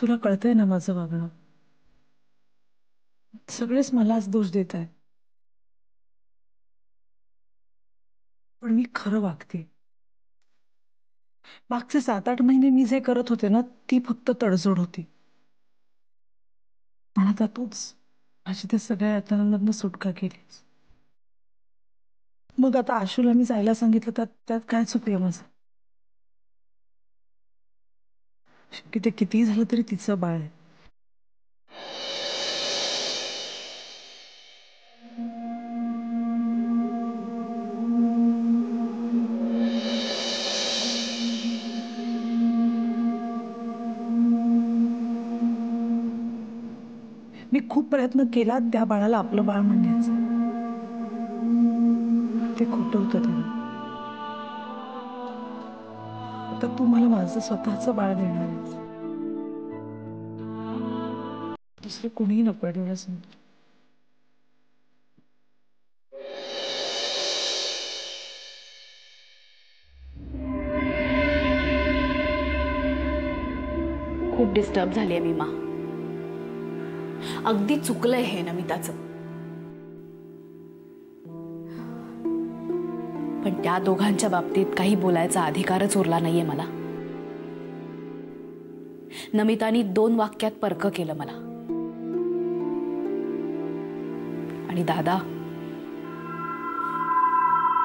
तुला कळतंय ना माझं वागणं? सगळेच मलाच दोष देत आहेत, पण मी खरं वागते. मागचे 7-8 महिने मी जे करत होते ना, ती फक्त तडजोड होती. पण आता तूच माझी त्या सगळ्या यातनांमधनं सुटका केलीस. मग आता आशूला मी जायला सांगितलं, तर त्यात काय चुकलं माझं? शेवटी ते कितीही झालं तरी तिचं बाळ आहे. मी खूप प्रयत्न केला त्या बाळाला आपलं बाळ म्हणण्याचा. ते खोटं होतं तेव्हा. आता तू मला माझं स्वतःचं बाळ देणार आहेस. दुसरं कुणीही नको डोळ्यासमोर. खूप डिस्टर्ब झाली आहे मी मा. अगदी चुकलंय हे नमिताचं. पण त्या दोघांच्या बाबतीत काही बोलायचा अधिकारच उरला नाहीये मला. नमितानी 2 वाक्यात परक केलं मला. आणि दादा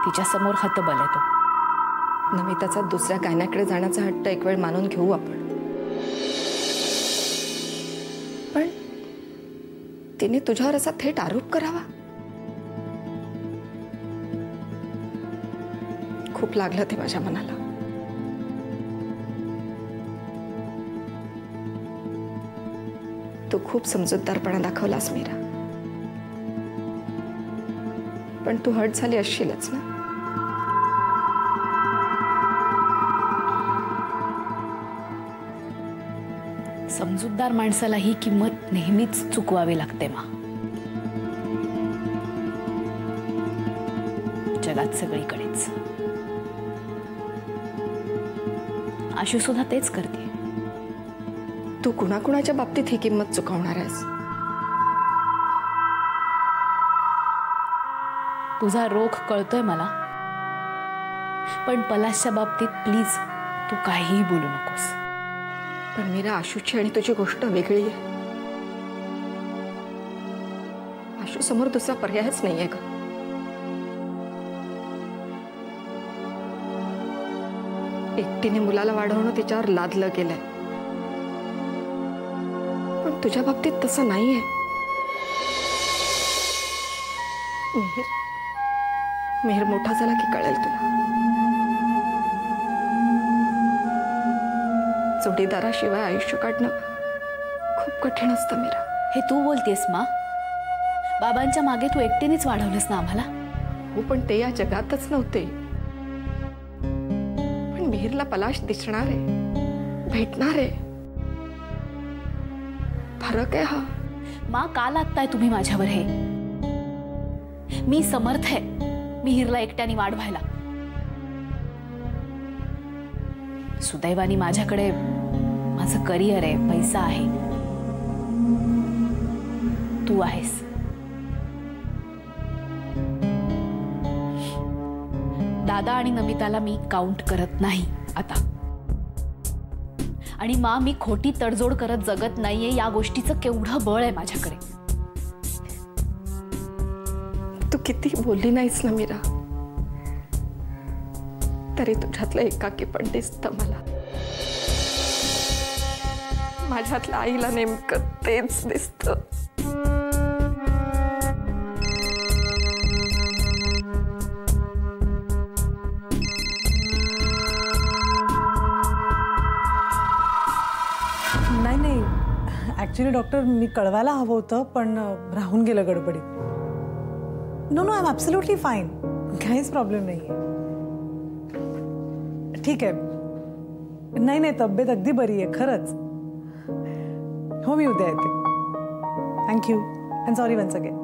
तिच्या समोर हतबल आहे तो. नमिताचा दुसऱ्या गायनाकडे जाण्याचा हट्ट एक वेळ मानून घेऊ आपण, पण तिने तुझ्यावर असा थेट आरोप करावा? खूप लागलं ते माझ्या मनाला. तू खूप समजूतदारपणा दाखवलास मीरा, पण तू हर्ट झाली असशीलच ना? समजूतदार माणसाला ही किंमत नेहमीच चुकवावी लागते मा. जगात सगळीकडेच. आशू सुद्धा तेच करते. तू कुणाकुणाच्या बाबतीत ही किंमत चुकवणार आहेस? तुझा रोख कळतोय मला, पण पलाशच्या बाबतीत प्लीज तू काहीही बोलू नकोस. पण मीरा, आशूची आणि तुझी गोष्ट वेगळी आहे. आशू समोर दुसरा पर्यायच नाहीये का? एकटीने मुलाला वाढवणं तिच्यावर लादलं गेलंय, पण तुझ्या बाबतीत तसं नाहीये. मिहिर मोठा झाला की कळेल तुला. जोडीदाराशिवाय आयुष्य काढणं खूप कठीण असतं मीरा. हे तू बोलतेस मा? बाबांच्या मागे तू एकटीनेच वाढवलंस ना आम्हाला. हो, पण ते या जगातच नव्हते. पण मिहिरला पलाश दिसणार आहे, भेटणार आहे. फरक आहे हा. मा, का लादताय तुम्ही माझ्यावर हे? मी समर्थ आहे मिहिरला एकट्याने वाढवायला. सुदैवाने माझ्याकडे माझं करिअर आहे, पैसा आहे. तू आहेस. दादा आणि नमिताला मी काउंट करत नाही आता. आणि मा, मी खोटी तडजोड करत जगत नाहीये, या गोष्टीचं केवढं बळ आहे माझ्याकडे. तू किती बोलली नाहीस ना मीरा, तरी तुझ्यातलं एकाकीपण दिसतं मला. माझ्यातल्या आईला नेमकं तेच दिसतं. नाही, ऍक्च्युली डॉक्टर, मी कळवायला हवं होतं, पण राहून गेलं गडबडीत. No, I am absolutely fine. काहीच प्रॉब्लेम नाही आहे. ठीक आहे. नाही, तब्येत अगदी बरी आहे खरंच. हो, मी उद्या येते. Thank you and sorry once again.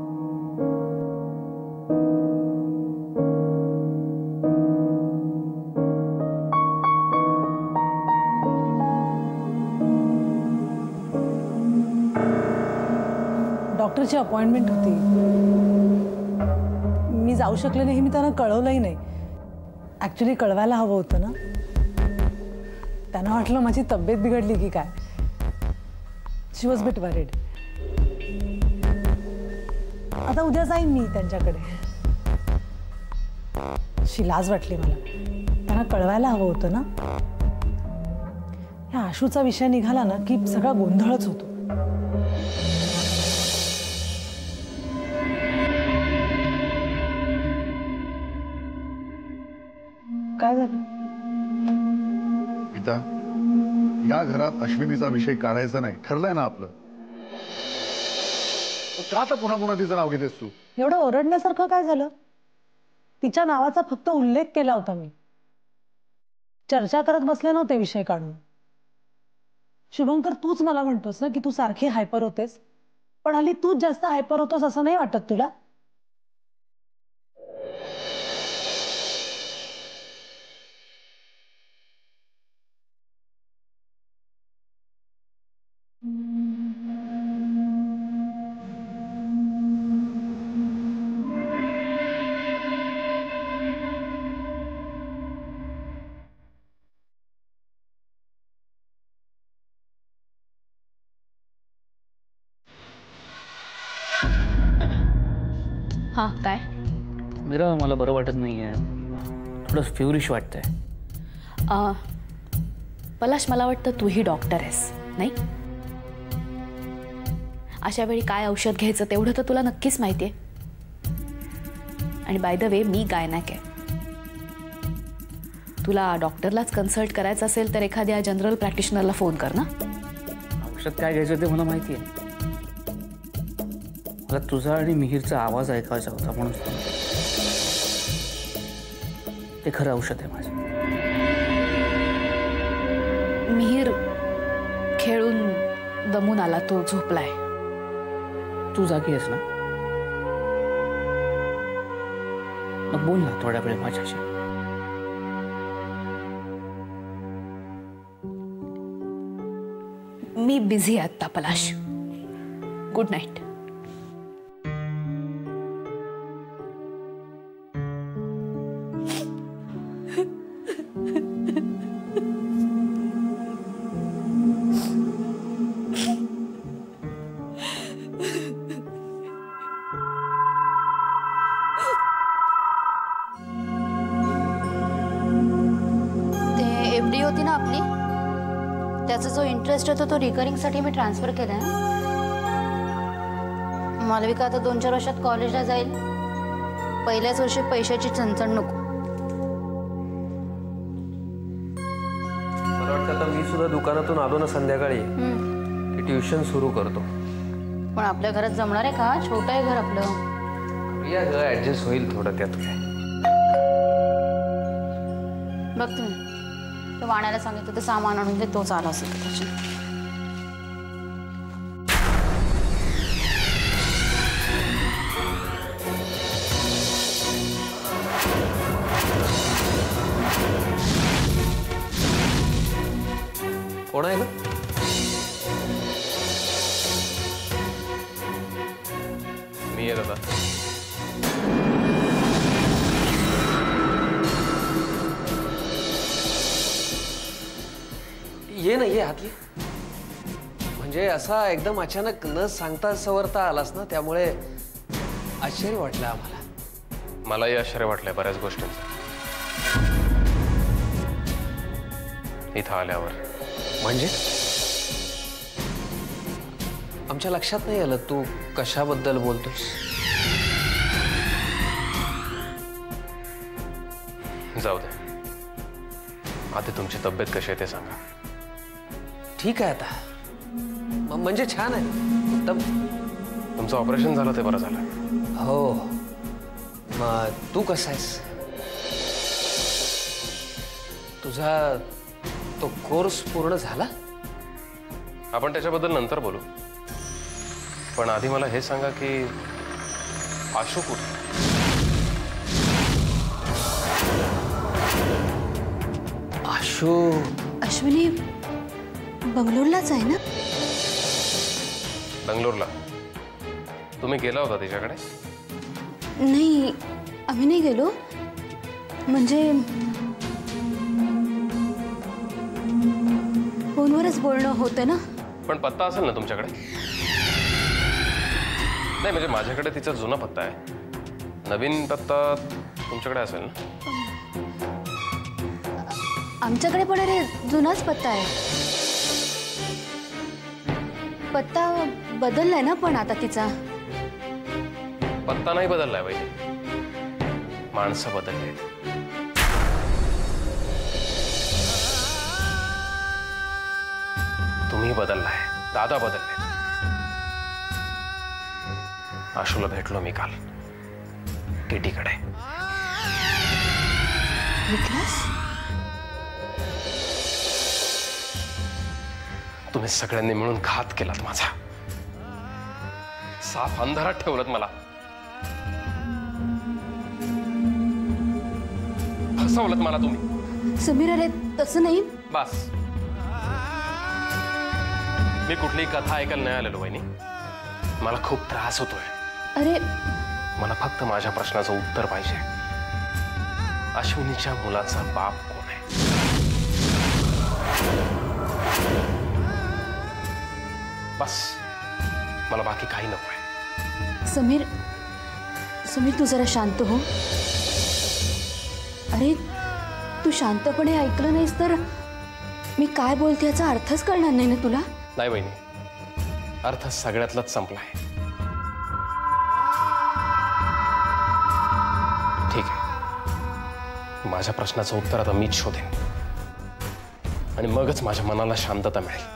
डॉक्टरची अपॉइंटमेंट होती. मी जाऊ शकले नाही, मी त्यांना कळवलंही नाही. ॲक्च्युली कळवायला हवं होतं ना. त्यांना वाटलं माझी तब्येत बिघडली की काय. शी वॉज बिट वरीड. आता उद्या जाईन मी त्यांच्याकडे. शी लाज वाटली मला. त्यांना कळवायला हवं होतं ना. ह्या आशूचा विषय निघाला ना की सगळा गोंधळच होतो. काय झालं? गीता, या घरात अश्विनीचा विषय काढायचा नाही ठरलंय ना आपलं. का आता पुन्हा पुन्हा तिचं नाव घेतेस तू? एवढं ओरडण्यासारखं काय झालं? तिच्या नावाचा फक्त उल्लेख केला होता मी. चर्चा करत बसले नव्हते विषय काढून. शुभंकर, तूच मला म्हणतोस ना की तू सारखी हायपर होतेस, पण हल्ली तूच जास्त हायपर होतोस असं नाही वाटत तुला? हां काय? मीरा, मला बरं वाटत नाहीये. थोडं फेवरिश वाटतंय. पलाश, मला वाटतं तूही डॉक्टर आहेस नाही? अशा वेळी काय औषध घ्यायचं तेवढं तर तुला नक्कीच माहिती आहे. आणि by the way, me gynaec आहे. तुला डॉक्टरलाच कन्सल्ट करायचं असेल तर एखाद्या जनरल प्रॅक्टिशनरला फोन कर ना. औषध काय घ्यायचं ते मला माहिती आहे. मला तुझा आणि मिहीरचा आवाज ऐकायचा होता म्हणून ते खरं औषध आहे माझं. मिहीर खेळून दमून आला, तो झोपलाय. तू जागी आहेस ना? मग बोल ना थोड्या वेळ माझ्याशी. मी बिझी आहे आत्ता पलाश. Good night. एफडी होती ना आपली, त्याचा जो इंटरेस्ट होता तो रिकरिंगसाठी मी ट्रान्सफर केला. मालविका आता 2-4 वर्षात कॉलेजला जाईल. पहिल्याच वर्षी पैशाची चणचण नको. मला वाटतं आता मी सुद्धा दुकानातून आलो ना संध्याकाळी की ट्युशन सुरू करतो. पण आपल्या घरात जमणार आहे का? छोटं आहे घर आपलं. या घर ऍडजस्ट होईल थोडं, त्यात काय. बघ तुम्ही तो वाण्याला सांगितलं तर सामान आणून दे, तोच आला असेल त्याच्या. कोण आहे ना? मी आहे दादा. ये ना, ये आत ये. म्हणजे असा एकदम अचानक न सांगता सवरता आलास ना, त्यामुळे आश्चर्य वाटलं आम्हाला. मलाही आश्चर्य वाटलंय बऱ्याच गोष्टींचं इथं आल्यावर. म्हणजे आमच्या लक्षात नाही आलं तू कशाबद्दल बोलतोस. जाऊ दे, आधी तुमची तब्येत कशी आहे ते सांगा. ठीक आहे आता, म्हणजे छान आहे एकदम. तुमचं ऑपरेशन झालं ते बरं झालं. हो, मग तू कसा आहेस? तुझा तो कोर्स पूर्ण झाला? आपण त्याच्याबद्दल नंतर बोलू, पण आधी मला हे सांगा की आशू कुठे? आशू अश्विनी बंगलोरलाच आहे ना? बंगलोरला. तुम्ही गेला होता तिच्याकडे? नाही, आम्ही नाही गेलो. म्हणजे फोनवरच बोलणं होतं ना. पण पत्ता असेल ना तुमच्याकडे? नाही म्हणजे माझ्याकडे तिचा जुना पत्ता आहे, नवीन पत्ता तुमच्याकडे असेल ना? आमच्याकडे पण अरे जुनाच पत्ता आहे. पत्ता बदललाय ना पण आता तिचा. पत्ता नाही बदललाय बाई, माणसं बदलले. तुम्ही बदललाय, दादा बदलले. आशूला भेटलो मी काल केटीकडे. तुम्ही सगळ्यांनी मिळून घात केलात माझा. साफ अंधारात ठेवलं मला, फसवलं मला तुम्ही. समीर अरे तसं नाही. बस, मी कुठलीही कथा ऐकायला नाही आलेलो वहिनी. मला खूप त्रास होतोय. अरे मला फक्त माझ्या प्रश्नाचं उत्तर पाहिजे. अश्विनीच्या मुलाचा बाप कोण आहे? बस, मला बाकी काही नकोय. समीर, समीर तू जरा शांत हो. अरे तू शांतपणे ऐकलं नाहीस तर मी काय बोलते याचा अर्थच कळणार नाही ना तुला. नाही बहिणी, अर्थ सगळ्यातलाच संपलाय. ठीक आहे, माझ्या प्रश्नाचं उत्तर आता मीच शोधेन आणि मगच माझ्या मनाला शांतता मिळेल.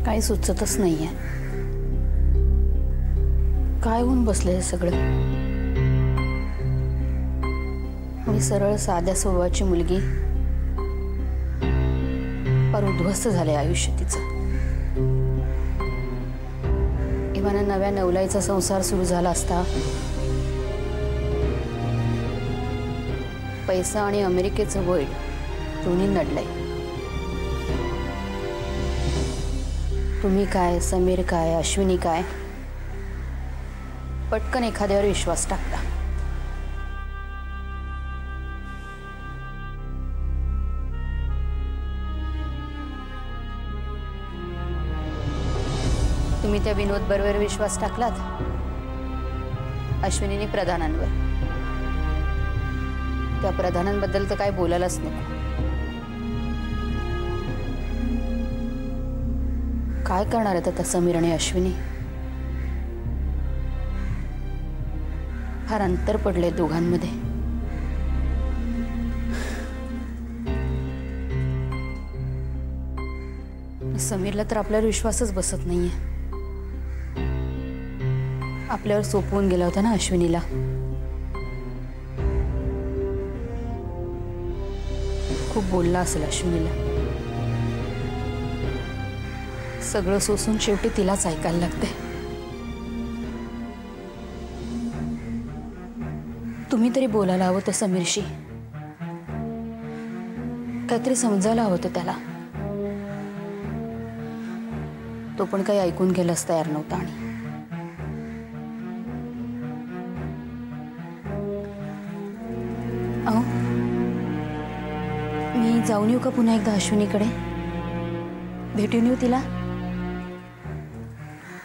काही सुचतच नाहीये. काय होऊन बसले हे सगळं. मी सरळ साध्या स्वभावाची मुलगी, फार उद्ध्वस्त झाले आयुष्य तिचं. इवाना नव्या नवलाईचा संसार सुरू झाला असता. पैसा आणि अमेरिकेचं वय दोन्ही नडलंय. तुम्ही काय, समीर काय, अश्विनी काय, पटकन एखाद्यावर विश्वास टाकता. तुम्ही त्या विनोद बरोबर विश्वास टाकलात, अश्विनीने प्रधानांवर. त्या प्रधानांबद्दल तर काय बोलायलाच नको. काय करणार आहेत आता समीर आणि अश्विनी. फार अंतर पडले दोघांमध्ये. समीरला तर आपल्यावर विश्वासच बसत नाहीये. आपल्यावर सोपवून गेला होता ना अश्विनीला. खूप बोलला असेल अश्विनीला. सगळं सोसून शेवटी तिलाच ऐकायला लागते. तुम्ही तरी बोलायला हवं होतं समीरशी. काहीतरी समजायला हवं होतं त्याला. तो पण काही ऐकून घ्यायलाच तयार नव्हता. आणि अहो, मी जाऊन येऊ का पुन्हा एकदा अश्विनीकडे? भेटून येऊ तिला?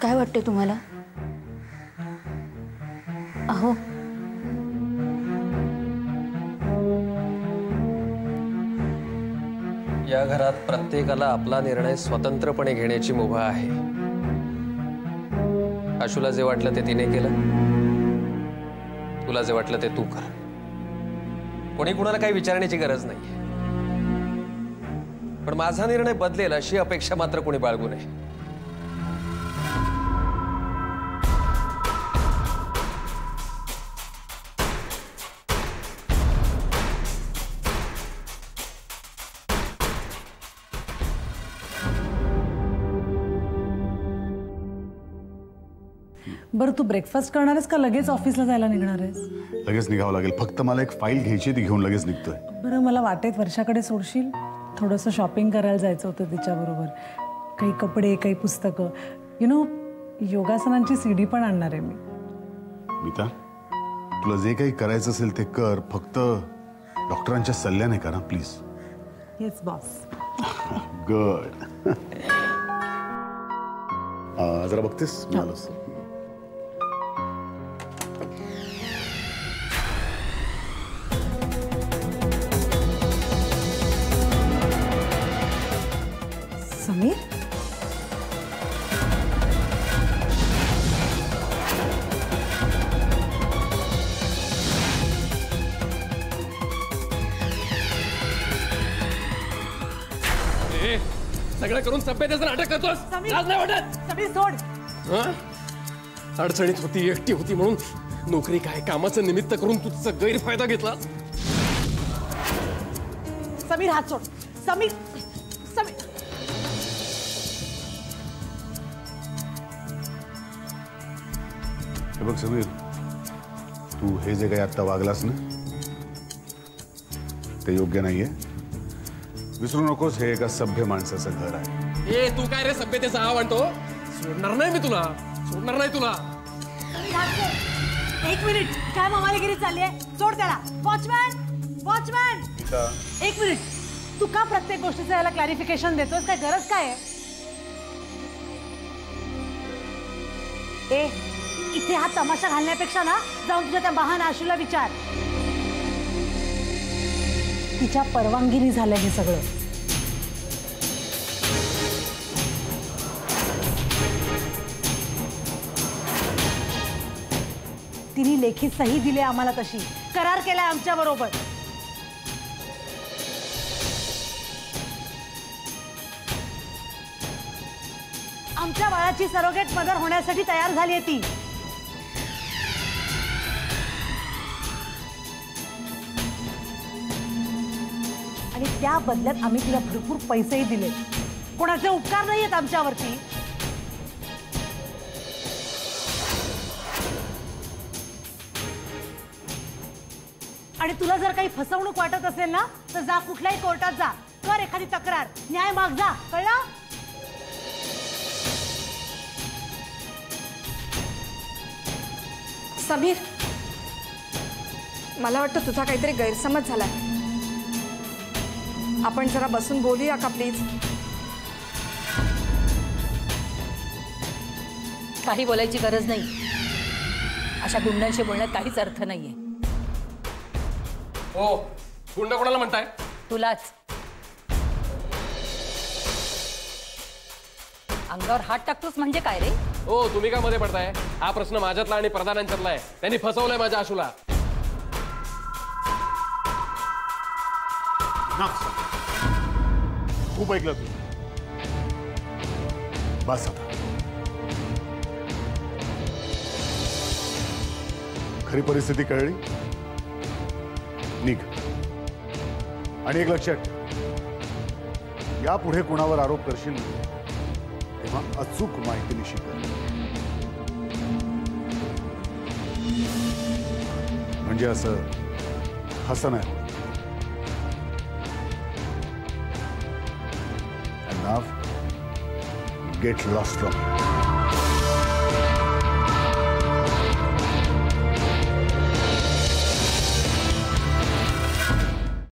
काय वाटते तुम्हाला? अहो, या घरात प्रत्येकाला आपला निर्णय स्वतंत्रपणे घेण्याची मुभा आहे. आशूला जे वाटलं ते तिने केलं, तुला जे वाटलं ते तू कर. कोणी कुणाला काही विचारण्याची गरज नाहीये. पण माझा निर्णय बदलेल अशी अपेक्षा मात्र कोणी बाळगू नये. बरं, तू ब्रेकफास्ट करणार आहेस का लगेच ऑफिसला जायला निघणार आहेस? लगेच निघावं लागेल. फक्त मला एक फाईल घ्यायची, ती घेऊन लगेच निघतोय. बरं, मला वाटेत वर्षाकडे सोडशील? थोडंसं शॉपिंग करायला जायचं होतं तिच्याबरोबर. काही कपडे, काही पुस्तकं, योगासनांची CD पण आणणार आहे मी. मीता, तुला जे काही करायचं असेल ते कर, फक्त डॉक्टरांच्या सल्ल्याने करा प्लीज. Yes boss. गुड. जरा बघतेस मिळालंस. समीर, सगळं करून सभ्यतेचं नाटक करतोस? लाज नाही वाटत? समीर सोड. अडचणीत होती, एकटी होती म्हणून नोकरी काय कामाचं निमित्त करून तुझा गैरफायदा घेतला. समीर हात सोड. समीर, समीर. हे बघ समीर, तू हे जे काही आता वागलास ना ते योग्य नाहीये. विसरू नकोस, हे एका सभ्य माणसाचं घर आहे. ए, तू काय रे सभ्यतेचा आव आणतो? सोडणार नाही मी तुला, सोडणार नाही तुला. एक मिनिट, काय ममालीगिरी चालली आहे? सोड त्याला. Watchman, watchman. एक मिनिट, तू का प्रत्येक गोष्टीचं याला क्लॅरिफिकेशन देतोस? काय गरज काय आहे? ए, इथे हा तमाशा घालण्यापेक्षा ना जाऊन तुझ्या त्या महान आशूला विचार. तिच्या परवानगीने झालं हे सगळं. तिने लेखी सही दिली आम्हाला, तशी करार केलाय आमच्या बरोबर. आमच्या बाळाची सरोगेट मदर होण्यासाठी तयार झाली आहे ती. आणि त्या बदल्यात आम्ही तिला भरपूर पैसेही दिले. कोणाचे उपकार नाही आहेत आमच्यावरती. आणि तुला जर काही फसवणूक वाटत असेल ना तर जा, कुठल्याही कोर्टात जा, कर एखादी तक्रार, न्याय माग जा, कळलं? समीर, मला वाटतं तुझा काहीतरी गैरसमज झालाय. आपण जरा बसून बोलूया का प्लीज? काही बोलायची गरज नाही. अशा गुंडांशी बोलण्यात काहीच अर्थ नाहीये. हो, गुंड कोणाला म्हणताय? तुलाच. अंगावर हात टाकतोस म्हणजे काय रे? हो, तुम्ही का मध्ये पडताय? हा प्रश्न माझ्यातला आणि प्रधानांच्यातला आहे. त्यांनी फसवलंय माझ्या आशूला. खूप ऐकलं तू. बस आता. खरी परिस्थिती कळली, निघ. आणि एक लक्षात ठेव, यापुढे कुणावर आरोप करशील तेव्हा अचूक माहितीनिशी कर, म्हणजे असं हसं नाही होत. And now, get lost from me.